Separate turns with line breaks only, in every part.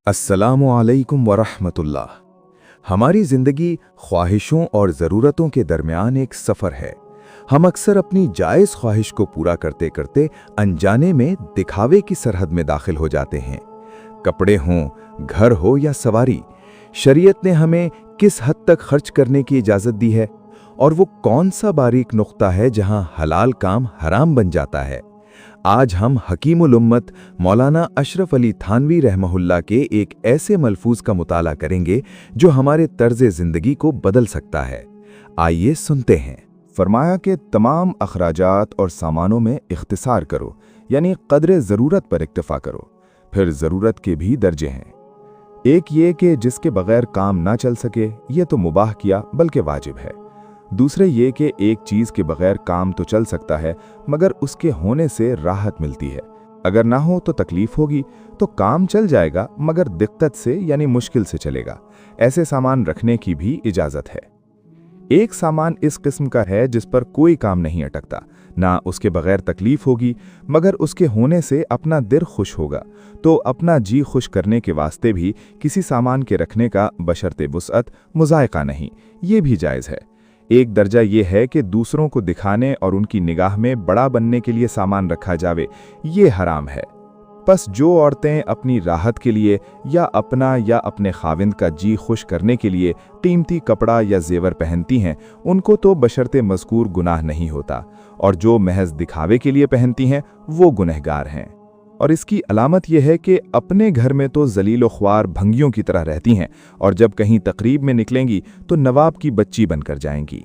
अस्सलामु अलैकुम वरहमतुल्लाह। हमारी ज़िंदगी ख्वाहिशों और ज़रूरतों के दरमियान एक सफ़र है। हम अक्सर अपनी जायज़ ख्वाहिश को पूरा करते करते अनजाने में दिखावे की सरहद में दाखिल हो जाते हैं। कपड़े हों, घर हो या सवारी, शरीयत ने हमें किस हद तक खर्च करने की इजाज़त दी है और वो कौन सा बारीक नुक्ता है जहां हलाल काम हराम बन जाता है। आज हम हकीमुल उम्मत मौलाना अशरफ अली थानवी रहमहुल्लाह के एक ऐसे मलफूज का मुताला करेंगे जो हमारे तर्ज़े ज़िंदगी को बदल सकता है। आइए सुनते हैं।
फरमाया कि तमाम अखराजात और सामानों में इख्तिसार करो, यानी क़द्रे ज़रूरत पर इक्तफ़ा करो। फिर ज़रूरत के भी दर्जे हैं। एक ये कि जिसके बग़ैर काम ना चल सके, ये तो मुबाह किया बल्कि वाजिब है। दूसरे ये कि एक चीज़ के बग़ैर काम तो चल सकता है मगर उसके होने से राहत मिलती है। अगर ना हो तो तकलीफ़ होगी, तो काम चल जाएगा मगर दिक्कत से यानी मुश्किल से चलेगा। ऐसे सामान रखने की भी इजाज़त है। एक सामान इस किस्म का है जिस पर कोई काम नहीं अटकता, ना उसके बग़ैर तकलीफ़ होगी मगर उसके होने से अपना दिल खुश होगा। तो अपना जी खुश करने के वास्ते भी किसी सामान के रखने का बशर्ते वुसअत मुज़ायक़ा नहीं, ये भी जायज़ है। एक दर्जा ये है कि दूसरों को दिखाने और उनकी निगाह में बड़ा बनने के लिए सामान रखा जावे, ये हराम है। बस जो औरतें अपनी राहत के लिए या अपना या अपने खाविंद का जी खुश करने के लिए कीमती कपड़ा या जेवर पहनती हैं, उनको तो बशर्ते मज़कूर गुनाह नहीं होता, और जो महज दिखावे के लिए पहनती हैं वो गुनहगार हैं। और इसकी अलामत यह है कि अपने घर में तो जलील ख्वार भंगियों की तरह रहती हैं और जब कहीं तकरीब में निकलेंगी तो नवाब की बच्ची बनकर जाएंगी।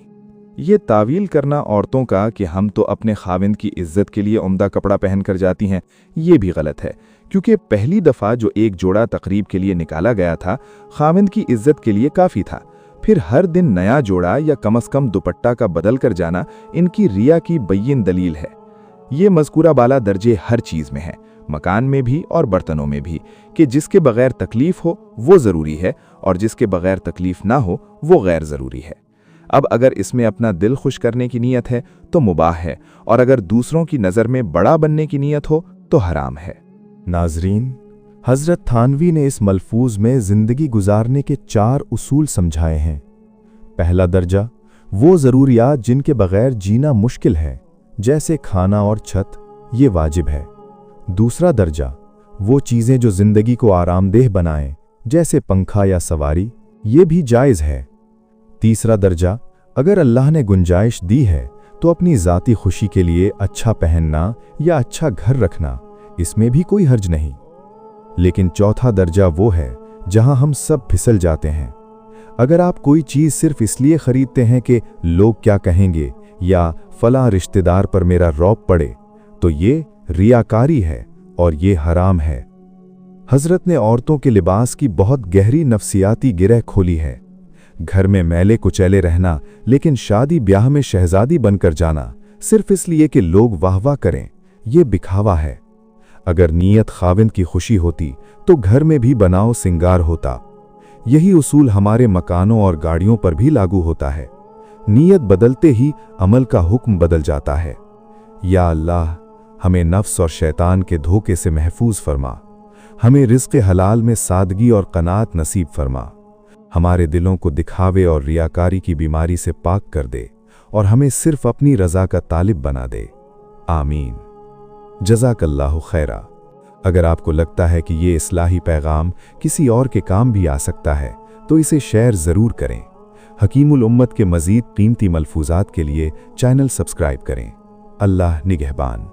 ये तावील करना औरतों का कि हम तो अपने खाविंद की इज्जत के लिए उम्दा कपड़ा पहनकर जाती हैं, ये भी गलत है, क्योंकि पहली दफ़ा जो एक जोड़ा तकरीब के लिए निकाला गया था, खाविंद की इज्जत के लिए काफ़ी था। फिर हर दिन नया जोड़ा या कम अज़ कम दुपट्टा का बदल कर जाना इनकी रिया की बय्यिन दलील है। ये मज़कूरा बाला दर्जे हर चीज़ में है, मकान में भी और बर्तनों में भी, कि जिसके बग़ैर तकलीफ़ हो वो ज़रूरी है और जिसके बग़ैर तकलीफ़ ना हो वो गैर ज़रूरी है। अब अगर इसमें अपना दिल खुश करने की नीयत है तो मुबाह है, और अगर दूसरों की नज़र में बड़ा बनने की नीयत हो तो हराम है।
नाज़रीन, हज़रत थानवी ने इस मलफूज में ज़िंदगी गुजारने के 4 उसूल समझाए हैं। पहला दर्जा वो ज़रूरियात जिनके बग़ैर जीना मुश्किल है, जैसे खाना और छत, ये वाजिब है। दूसरा दर्जा वो चीज़ें जो ज़िंदगी को आरामदेह बनाएं, जैसे पंखा या सवारी, ये भी जायज़ है। तीसरा दर्जा अगर अल्लाह ने गुंजाइश दी है तो अपनी ज़ाती खुशी के लिए अच्छा पहनना या अच्छा घर रखना, इसमें भी कोई हर्ज नहीं। लेकिन चौथा दर्जा वो है जहां हम सब फिसल जाते हैं। अगर आप कोई चीज़ सिर्फ इसलिए ख़रीदते हैं कि लोग क्या कहेंगे या फ़लाँ रिश्तेदार पर मेरा रौब पड़े, तो ये रियाकारी है और ये हराम है। हज़रत ने औरतों के लिबास की बहुत गहरी नफ्सियाती गिरह खोली है। घर में मैले कुचैले रहना, लेकिन शादी ब्याह में शहजादी बनकर जाना सिर्फ इसलिए कि लोग वाह वाह करें, ये दिखावा है। अगर नीयत खाविंद की खुशी होती तो घर में भी बनाव सिंगार होता। यही उसूल हमारे मकानों और गाड़ियों पर भी लागू होता है। नीयत बदलते ही अमल का हुक्म बदल जाता है। या अल्लाह, हमें नफ्स और शैतान के धोखे से महफूज फरमा। हमें रिज़्क़ हलाल में सादगी और क़नाअत नसीब फरमा। हमारे दिलों को दिखावे और रियाकारी की बीमारी से पाक कर दे और हमें सिर्फ अपनी रज़ा का तालिब बना दे। आमीन। जज़ाकल्लाहु खैरा। अगर आपको लगता है कि ये इस्लाही पैगाम किसी और के काम भी आ सकता है तो इसे शेयर ज़रूर करें। हकीमुल उम्मत के मज़ीद कीमती मलफूज़ात के लिए चैनल सब्सक्राइब करें। अल्लाह निगहबान।